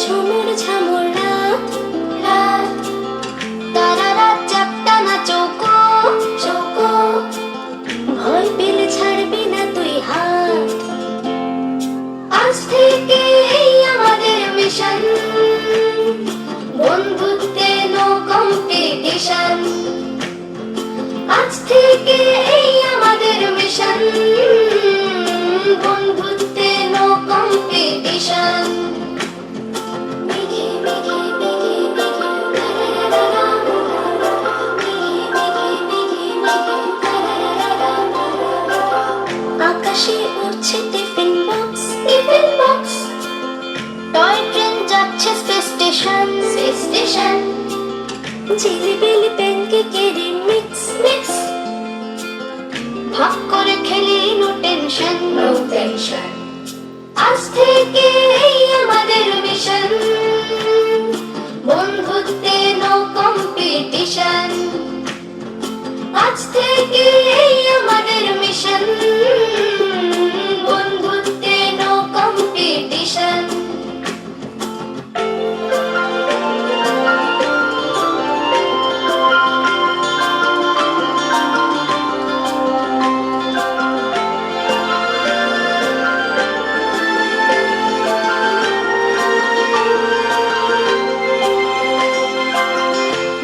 ঝুমুর ঝামুর রাত রাত, তারারা চাপটা না চৌকো চৌকো, ভয় পেলে ছাড়বি না তুই হাত। আজ থেকে এই আমাদের মিশন, বন্ধুত্বে নো কম্পিটিশন। আজ থেকে এই আমাদের মিশন, বন্ধুত্বে নো কম্পিটিশন। আকাশে উড়ছে tiffin box tiffin box, toy train যাচ্ছে স্পেস স্টেশন স্পেস স্টেশন। ঝিলিবিলি প্যানকেকের মিক্স মিক্স, ভাগ করে খেলি নো টেনশন নো টেনশন। আজ থেকে এই আমাদের মিশন, বন্ধুত্বে নো কম্পিটিশন। আজ থেকে এই আমাদের মিশন, বন্ধুত্বে নো কম্পিটিশন।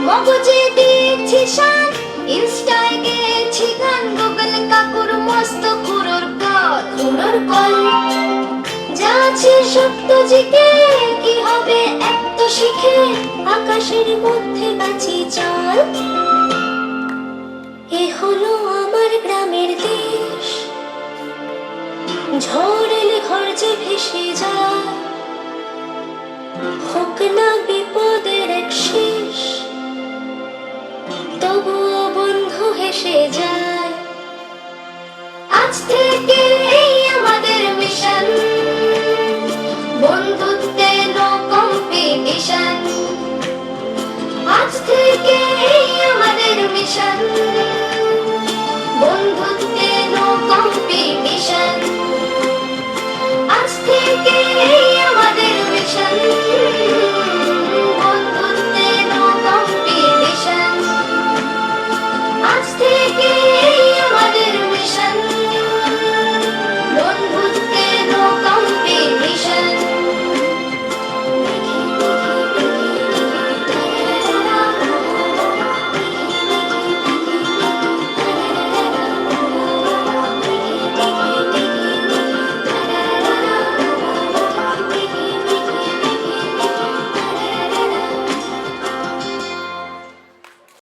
মগজে দিয়েছি শান, ইনস্টায় গেয়েছি গান, গুগল কাকুর মস্ত খুরোর কল। যা আছে সত্য জিকে, কি হবে এত শিখে, আকাশের মধ্যে বাঁচি চল। এ হলো আমার গ্রামের দেশ, ঝড় এলে ঘর যে ভেসে যায়, হোক না বিপদের এক শেষ, তবুও বন্ধু হেসে যায়। আজ থেকে